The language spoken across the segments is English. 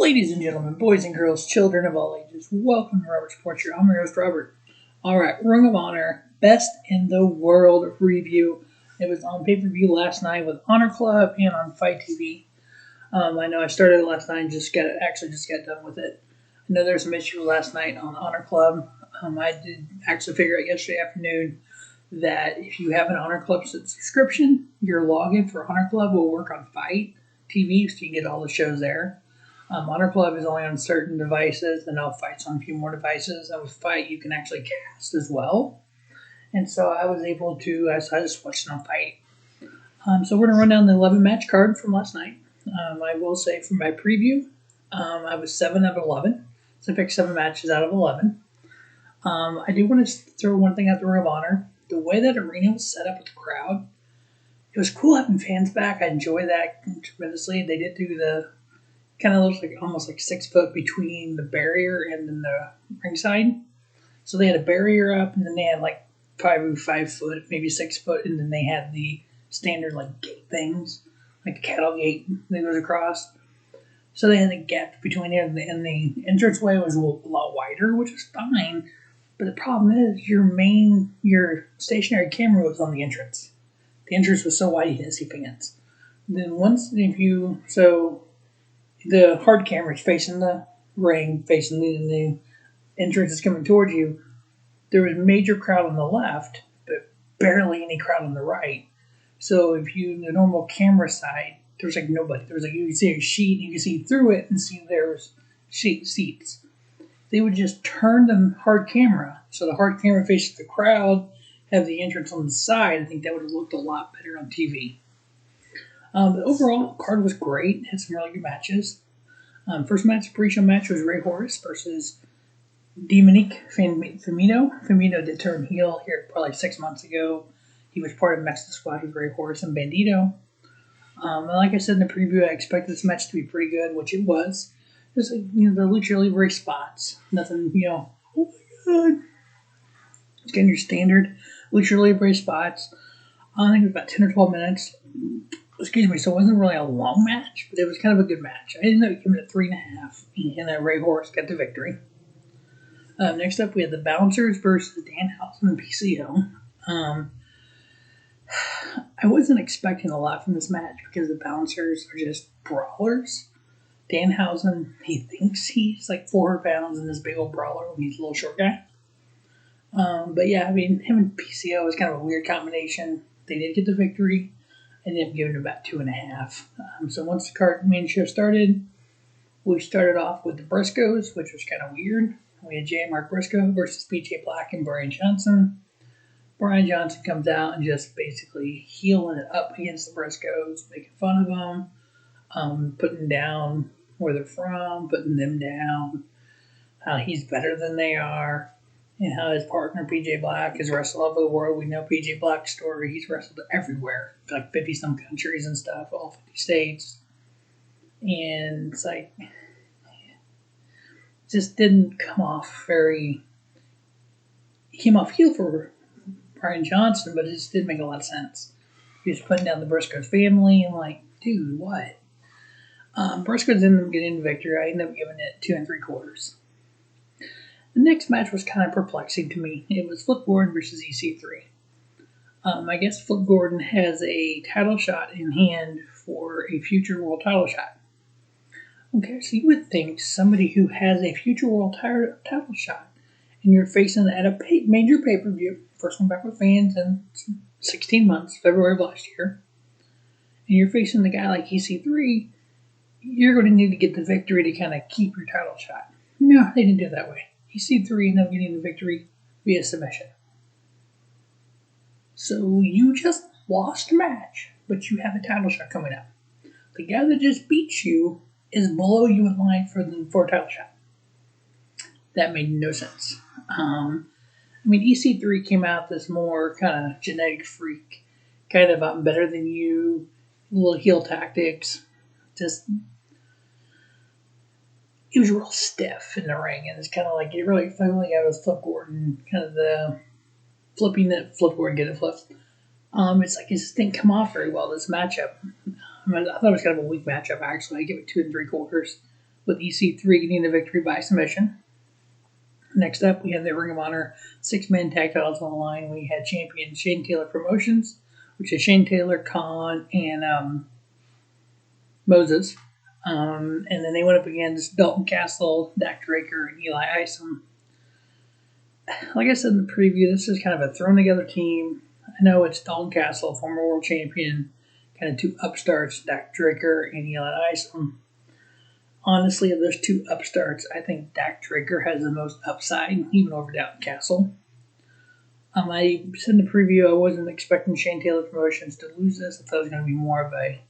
Ladies and gentlemen, boys and girls, children of all ages, welcome to Robert Sports Show. I'm your host, Robert. Alright, Ring of Honor, Best in the World review. It was on pay-per-view last night with Honor Club and on Fight TV. I know I started it last night and just got done with it. I know there's some issues last night on Honor Club. I did actually figure out yesterday afternoon that if you have an Honor Club subscription, your login for Honor Club will work on Fight TV, so you can get all the shows there. Honor Club is only on certain devices, and now Fight's on a few more devices. And with Fight, you can actually cast as well. And so I was able to, I just watched it on Fight. So we're going to run down the 11-match card from last night. I will say from my preview, I was 7 out of 11. So I picked 7 matches out of 11. I do want to throw one thing out the Ring of Honor. The way that arena was set up with the crowd, it was cool having fans back. I enjoy that tremendously. They did do the kind of looks like almost like 6 foot between the barrier and then the ringside. So they had a barrier up, and then they had like 5 foot, maybe 6 foot, and then they had the standard like gate things, like the cattle gate that goes across. So they had a gap between it, and the entranceway was a lot wider, which is fine. But the problem is your stationary camera was on the entrance. The entrance was so wide you didn't see fans. Then the hard camera is facing the ring, facing the entrance is coming towards you. There was a major crowd on the left, but barely any crowd on the right. So the normal camera side, there was like nobody. There was like, you could see a sheet, you could see through it and see there was seats. They would just turn the hard camera, so the hard camera faces the crowd, have the entrance on the side. I think that would have looked a lot better on TV. But overall, the card was great. Had some really good matches. First match, pre-show match, was Horus versus Flamita. Flamita did turn heel here probably 6 months ago. He was part of Mexico Squad with Horus and Bandido. And like I said in the preview, I expected this match to be pretty good, which it was. Just like, the Lucha Libre spots. Nothing, oh my god. It's getting your standard Lucha Libre spots. I think it was about 10 or 12 minutes. Excuse me, so it wasn't really a long match, but it was kind of a good match. I ended up giving it 3.5, and Horus got the victory. Next up, we had the Bouncers versus Danhausen and PCO. I wasn't expecting a lot from this match because the Bouncers are just brawlers. Danhausen, he thinks he's like 400 pounds in this big old brawler when he's a little short guy. But yeah, I mean, him and PCO is kind of a weird combination. They did get the victory. I ended up giving it about 2.5. So once the main show started, we started off with the Briscoes, which was kind of weird. We had J. Mark Briscoe versus PJ Black and Brian Johnson. Brian Johnson comes out and just basically heeling it up against the Briscoes, making fun of them, putting down where they're from, putting them down, how he's better than they are, and how his partner, PJ Black, has wrestled all over the world. We know PJ Black's story. He's wrestled everywhere, like 50-some countries and stuff, all 50 states. And it's like, just didn't come off very... He came off heel for Brian Johnson, but it just didn't make a lot of sense. He was putting down the Briscoe family, and like, dude, what? Briscoe's ended up getting the victory. I ended up giving it 2 3/4. The next match was kind of perplexing to me. It was Flip Gordon versus EC3. I guess Flip Gordon has a title shot in hand for a future world title shot. Okay, so you would think somebody who has a future world title shot, and you're facing at a major pay-per-view, first one back with fans in 16 months, February of last year, and you're facing the guy like EC3, you're going to need to get the victory to kind of keep your title shot. No, they didn't do it that way. EC3 ended up getting the victory via submission. So you just lost a match, but you have a title shot coming up. The guy that just beat you is below you in line for a title shot. That made no sense. EC3 came out this more kind of genetic freak, kind of I'm better than you, little heel tactics. He was real stiff in the ring, and it's kind of like, it really felt like I was Flip Gordon, kind of the flipping that Flip Gordon get it flipped. It's like it just didn't come off very well, this matchup. I thought it was kind of a weak matchup, actually. I give it 2 3/4. with EC3 getting the victory by submission. Next up, we have the Ring of Honor 6-man tag titles on the line. We had champion Shane Taylor Promotions, which is Shane Taylor, Kaun, and Moses. And then they went up against Dalton Castle, Dak Draper, and Eli Isom. Like I said in the preview, this is kind of a thrown-together team. I know it's Dalton Castle, former world champion, kind of two upstarts, Dak Draper and Eli Isom. Honestly, of those two upstarts, I think Dak Draper has the most upside, even over Dalton Castle. I said in the preview I wasn't expecting Shane Taylor Promotions to lose this. I thought it was going to be more of a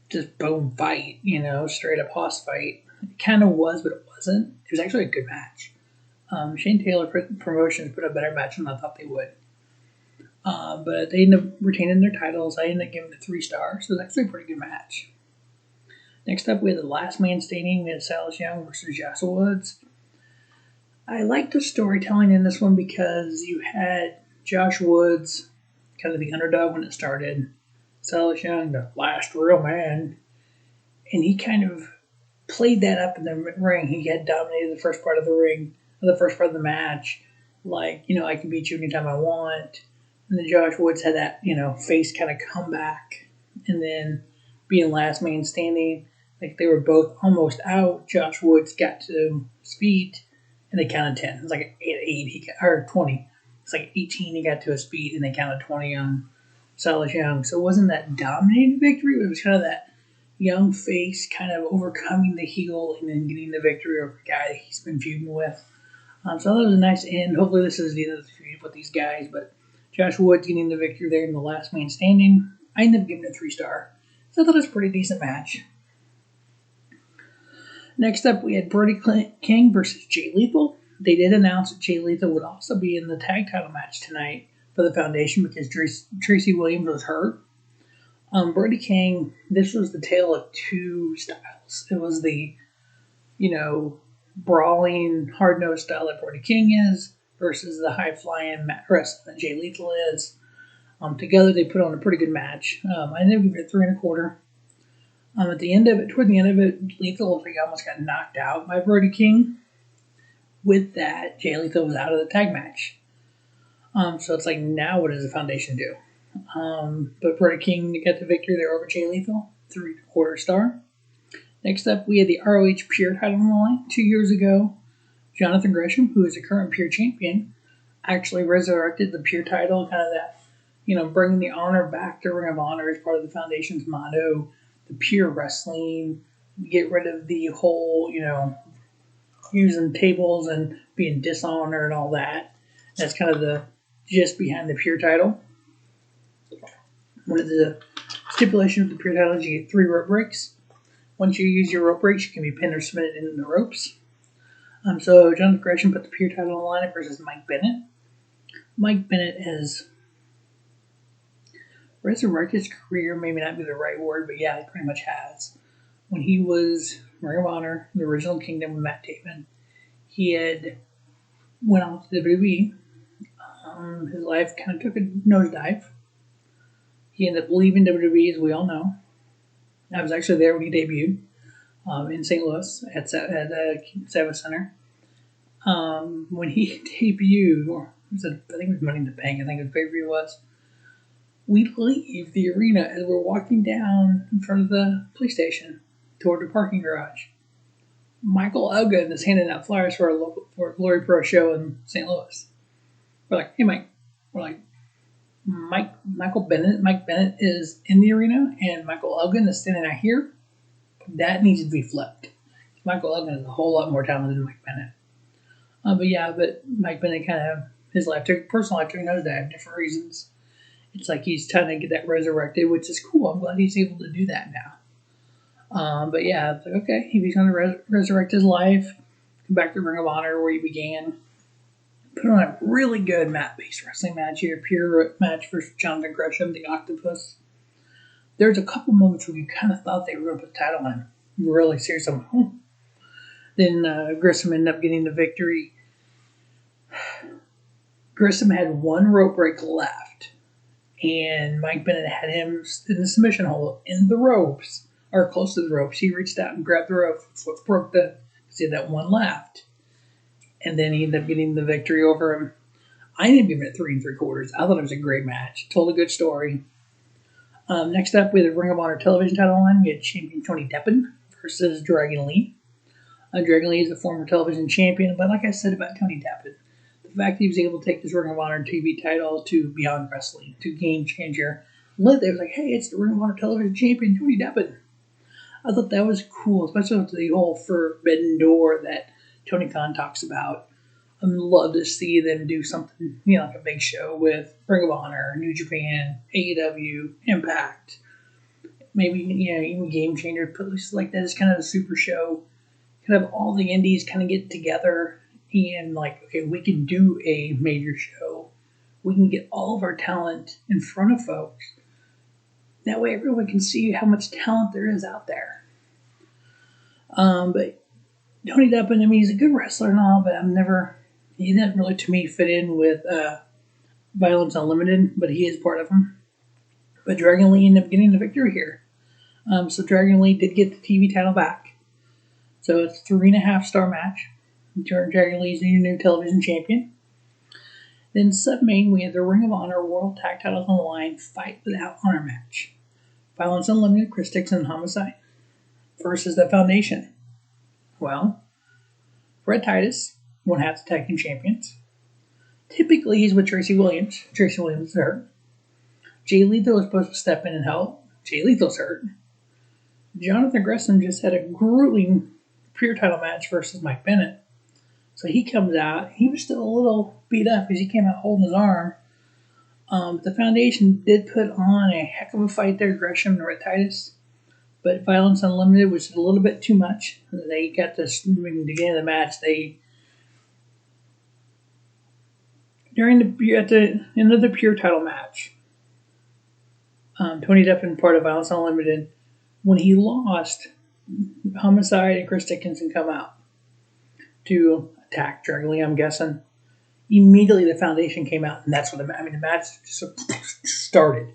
just boom fight, straight up hoss fight. It kind of was, but it wasn't. It was actually a good match. Shane Taylor Promotions put a better match than I thought they would. But they ended up retaining their titles. I ended up giving it 3 stars. So it was actually a pretty good match. Next up, we had the last man standing. We had Silas Young versus Joshua Woods. I liked the storytelling in this one because you had Josh Woods, kind of the underdog when it started. Silas Young, the last real man. And he kind of played that up in the ring. He had dominated the first part of the ring, or the first part of the match. Like, I can beat you anytime I want. And then Josh Woods had that, face kind of come back. And then being last man standing, like they were both almost out. Josh Woods got to his feet, and they counted 10. It was like 8, or 20. It's like 18, he got to his feet, and they counted 20 on Silas Young. So it wasn't that dominating victory, but it was kind of that young face kind of overcoming the heel and then getting the victory over a guy that he's been feuding with. So I thought it was a nice end. Hopefully this is the end of the feud with these guys, but Josh Woods getting the victory there in the last man standing. I ended up giving it a 3-star. So I thought it was a pretty decent match. Next up, we had Brody King versus Jay Lethal. They did announce that Jay Lethal would also be in the tag title match tonight for the Foundation because Tracy Williams was hurt. Brody King, this was the tale of two styles. It was the, brawling, hard-nosed style that Brody King is versus the high-flying wrestling that Jay Lethal is. Together, they put on a pretty good match. I ended up giving it 3 1/4. Toward the end of it, Lethal looked like he almost got knocked out by Brody King. With that, Jay Lethal was out of the tag match. So it's like, now what does the Foundation do? But Brody King got the victory there over Jay Lethal, 3 1/4 star. Next up, we had the ROH Pure title on the line. 2 years ago, Jonathan Gresham, who is the current Pure champion, actually resurrected the Pure title, kind of that, bringing the honor back to Ring of Honor as part of the Foundation's motto. The Pure Wrestling, get rid of the whole, using tables and being dishonored and all that. That's kind of the gist behind the Pure title. One of the stipulations of the Pure title is you get 3 rope breaks. Once you use your rope breaks, you can be pinned or submitted into the ropes. So Jonathan Gresham put the Pure title on the line versus Mike Bennett. Mike Bennett has resurrected his career, maybe not be the right word, but yeah, he pretty much has. When he was Ring of Honor, the original Kingdom with Matt Taven, he had went off to WWE. His life kind of took a nosedive. He ended up leaving WWE, as we all know. I was actually there when he debuted in St. Louis at Savva Center. When he debuted, or I think it was Money in the Bank, I think his pay-per-view was, we leave the arena as we're walking down in front of the police station toward the parking garage. Michael Elgin is handing out flyers for a Glory Pro show in St. Louis. We're like, hey, Mike. We're like, Mike Bennett is in the arena, and Michael Elgin is standing out here. That needs to be flipped. Michael Elgin is a whole lot more talented than Mike Bennett. But Mike Bennett kind of, his personal life took a nosedive, different reasons. It's like he's trying to get that resurrected, which is cool. I'm glad he's able to do that now. But yeah, it's like, okay, if he's going to resurrect his life, come back to Ring of Honor where he began, put on a really good mat-based wrestling match here, Pure match versus Jonathan Gresham, the Octopus. There's a couple moments where you kind of thought they were going to put the title on him. Really serious. Then Gresham ended up getting the victory. Gresham had 1 rope break left, and Mike Bennett had him in the submission hold in the ropes or close to the ropes. He reached out and grabbed the rope, broke the, see that one left. And then he ended up getting the victory over him. I ended up giving it 3 3/4. I thought it was a great match. Told a good story. Next up, we had the Ring of Honor television title line. We had champion Tony Deppen versus Dragon Lee. Dragon Lee is a former television champion, but like I said about Tony Deppen, the fact that he was able to take this Ring of Honor TV title to Beyond Wrestling, to Game Changer, lit there, was like, hey, it's the Ring of Honor television champion, Tony Deppen. I thought that was cool, especially with the whole forbidden door that Tony Khan talks about. I'd love to see them do something, like a big show with Ring of Honor, New Japan, AEW, Impact, maybe, even Game Changer, places like that. It's kind of a super show. Kind of all the indies kind of get together and okay, we can do a major show. We can get all of our talent in front of folks. That way everyone can see how much talent there is out there. But Tony Deppen, he's a good wrestler and all, but he didn't really, to me, fit in with VLNCE Unlimited, but he is part of them. But Dragon Lee ended up getting the victory here. So Dragon Lee did get the TV title back. So it's a 3.5-star match. Dragon Lee's the new television champion. Then sub-main, we had the Ring of Honor World Tag Titles on the line Fight Without Honor match. VLNCE Unlimited, Chris Dickenson and Homicide versus the Foundation. Well, Rhett Titus, 1/2 the tag team champions. Typically, he's with Tracy Williams. Tracy Williams is hurt. Jay Lethal was supposed to step in and help. Jay Lethal's hurt. Jonathan Gresham just had a grueling pure title match versus Mike Bennett. So he comes out. He was still a little beat up because he came out holding his arm. The Foundation did put on a heck of a fight there, Gresham and Rhett Titus. But VLNCE Unlimited was a little bit too much. They got this, in the beginning of the match, at the end of the pure title match, Tony Deppen, part of VLNCE Unlimited, when he lost, Homicide and Chris Dickenson come out to attack Dragon Lee, I'm guessing. Immediately the Foundation came out, and that's when the match started.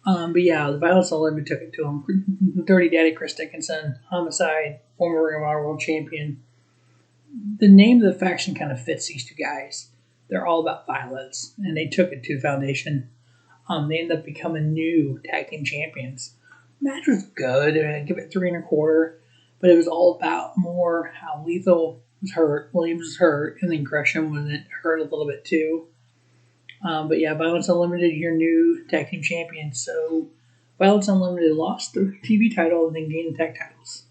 But yeah, the VLNCE Unlimited took it to him. Dirty Daddy Chris Dickenson, Homicide, former Ring of Honor World Champion. The name of the faction kind of fits these two guys. They're all about violence, and they took it to the Foundation. They ended up becoming new tag team champions. The match was good. I'd give it 3 1/4, but it was all about more how Lethal was hurt, Williams was hurt, and then Gresham was hurt a little bit too. But yeah, VLNCE Unlimited, your new tag team champions. So VLNCE Unlimited lost the TV title and then gained the tag titles.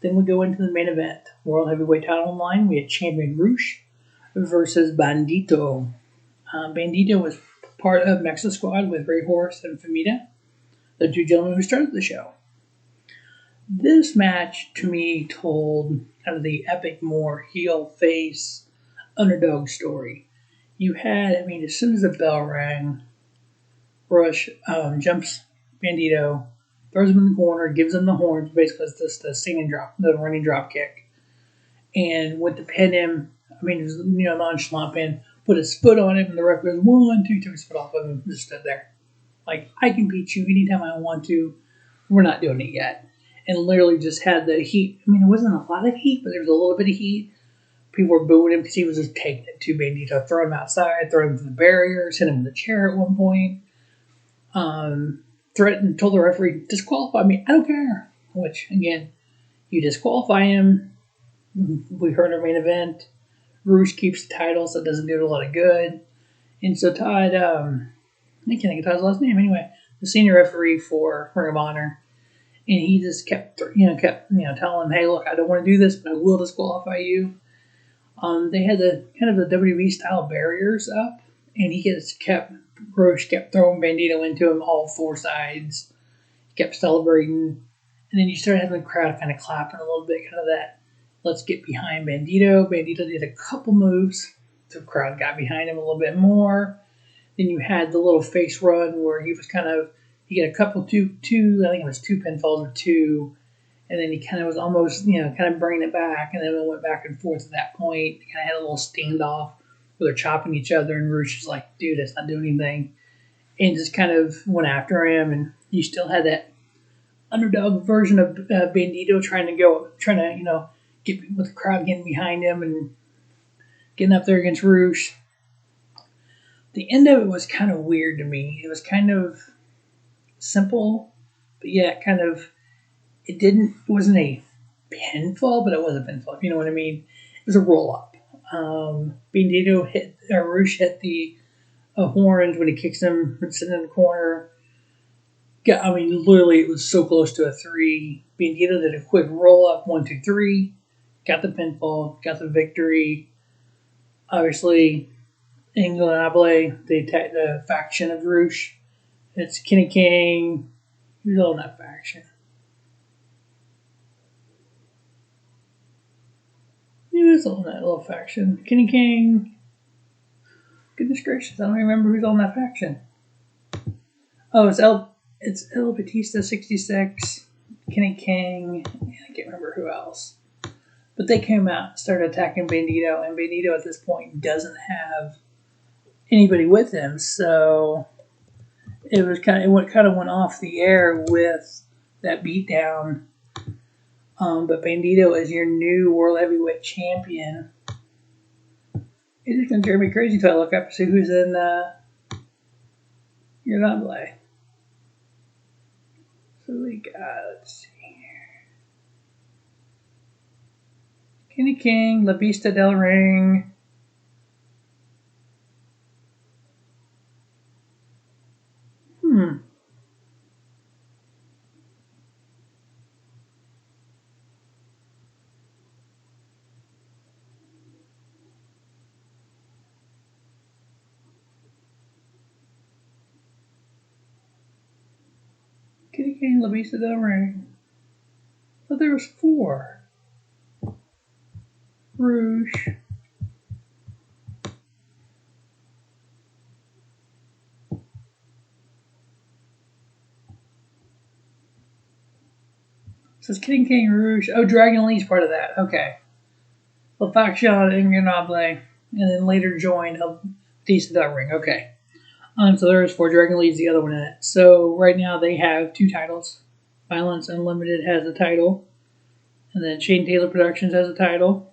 Then we go into the main event. World Heavyweight title line. We had champion ROH versus Bandido. Bandido was part of Mexico Squad with Horus and Flamita, the two gentlemen who started the show. This match, to me, told kind of the epic, more heel-face underdog story. You had, as soon as the bell rang, Rush jumps Bandido, throws him in the corner, gives him the horns, basically it's just the singing drop, the running drop kick, and went to pin him. It was, nonchalant pin, put his foot on him, and the ref goes, 1, 2, took his foot off of him, just stood there. I can beat you anytime I want to. We're not doing it yet. And literally just had the heat. It wasn't a lot of heat, but there was a little bit of heat. People were booing him because he was just taking it to Bandido, throwing him outside, throwing him to the barriers, hit him with a chair at one point. Threatened, told the referee, disqualify me, I don't care. Which, again, you disqualify him. We heard our main event. ROH keeps the title, so it doesn't do it a lot of good. And so Todd, I can't think of Todd's last name anyway, the senior referee for Ring of Honor, and he just kept telling him, hey, look, I don't want to do this, but I will disqualify you. They had the kind of the WWE style barriers up, and ROH kept throwing Bandido into him all 4 sides. He kept celebrating, and then you started having the crowd kind of clapping a little bit, kind of that, let's get behind Bandido. Bandido did a couple moves. The crowd got behind him a little bit more. Then you had the little face run where he was he got a couple, two, I think it was 2 pinfalls or 2, and then he kind of was almost, kind of bringing it back, and then it went back and forth at that point. They kind of had a little standoff where they're chopping each other, and ROH was like, dude, that's not doing anything. And just kind of went after him, and you still had that underdog version of Bandido trying to get with the crowd getting behind him and getting up there against Rouge. The end of it was kind of weird to me. It was kind of simple, but yeah, it wasn't a pinfall, but it was a pinfall, if you know what I mean. It was a roll up. Bandido Rouge hit the horns when he kicks him and sitting in the corner. Literally, it was so close to a 3. Bandido did a quick roll up, 1, 2, 3, got the pinfall, got the victory. Obviously, Inglaterra, the faction of Rouge. It's Kenny King. Who's all in that faction? Who's all in that little faction? Kenny King. Goodness gracious, I don't remember who's all in that faction. Oh, it's El Batista 66, Kenny King, and I can't remember who else. But they came out and started attacking Bandido, and Bandido at this point doesn't have anybody with him, so it went off the air with that beatdown. But Bandido is your new World Heavyweight Champion. It's just going to drive me crazy until I look up to see who's in your non-play. So we got, let's see here. Kenny King, La Vista del Ring. Kenny King, La Vista del Ring. But there was 4. Rouge. So it's Kenny King, Rouge. Oh, Dragon Lee's part of that. Okay. La Faction and Inglaterra, and then later joined Batista del Ring. Okay. So there's 4. Dragon Lee's the other one in it. So right now they have 2 titles. VLNCE Unlimited has a title. And then Shane Taylor Productions has a title.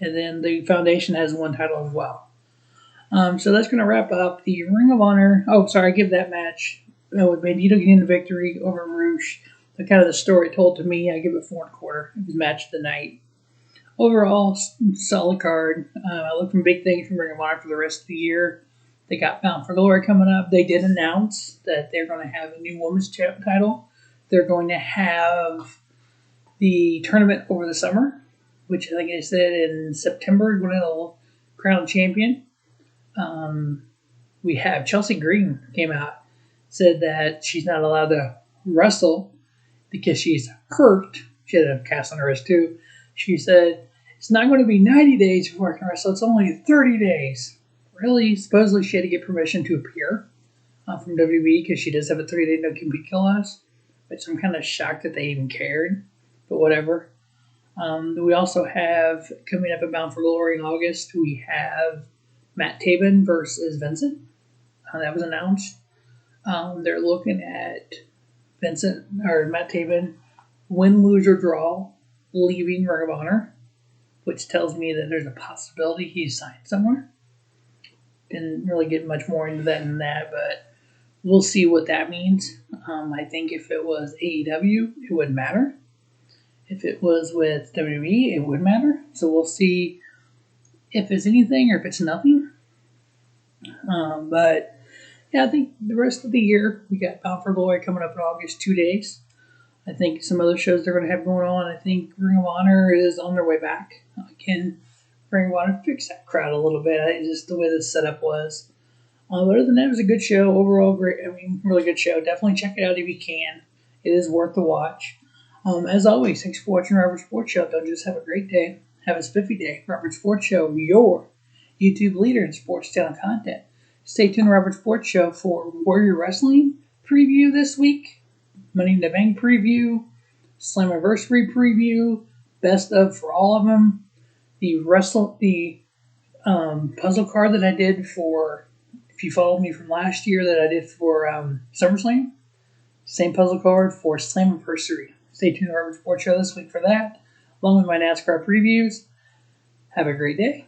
And then the Foundation has 1 title as well. So that's going to wrap up the Ring of Honor. Oh, sorry, I give that match with Bandido getting the victory over Rouge. The kind of the story it told to me, I give it 4 1/4. It was match of the night. Overall, solid card. I look for big things from Ring of Honor for the rest of the year. They got Bound for Glory coming up. They did announce that they're going to have a new women's title. They're going to have the tournament over the summer, which I think they said in September is when they'll crown champion. We have Chelsea Green came out, said that she's not allowed to wrestle because she's hurt. She had a cast on her wrist too. She said, it's not going to be 90 days before I can wrestle. It's only 30 days. Really? Supposedly she had to get permission to appear from WWE because she does have a 3-day no-compete clause, which I'm kind of shocked that they even cared, but whatever. We also have, coming up at Bound for Glory in August, we have Matt Taven versus Vincent. That was announced. They're looking at Matt Taven, win, lose, or draw, leaving Ring of Honor, which tells me that there's a possibility he's signed somewhere. Didn't really get much more into that than that, but we'll see what that means. I think if it was AEW, it wouldn't matter. If it was with WWE, it would matter. So we'll see if it's anything or if it's nothing. But yeah, I think the rest of the year, we got Bound for Glory coming up in August, 2 days. I think some other shows they're going to have going on. I think Ring of Honor is on their way back. Again, Ring of Honor fix that crowd a little bit. Just the way the setup was. But other than that, it was a good show. Overall, great. Really good show. Definitely check it out if you can. It is worth the watch. As always, thanks for watching Robert Sports Show. Don't just have a great day. Have a spiffy day. Robert Sports Show, your YouTube leader in sports channel content. Stay tuned to Robert Sports Show for Warrior Wrestling preview this week. Money in the Bank preview. Slammiversary preview. Best of for all of them. The puzzle card that I did for, if you followed me from last year, that I did for SummerSlam. Same puzzle card for Slammiversary. Stay tuned to our Sports Show this week for that, along with my NASCAR previews. Have a great day.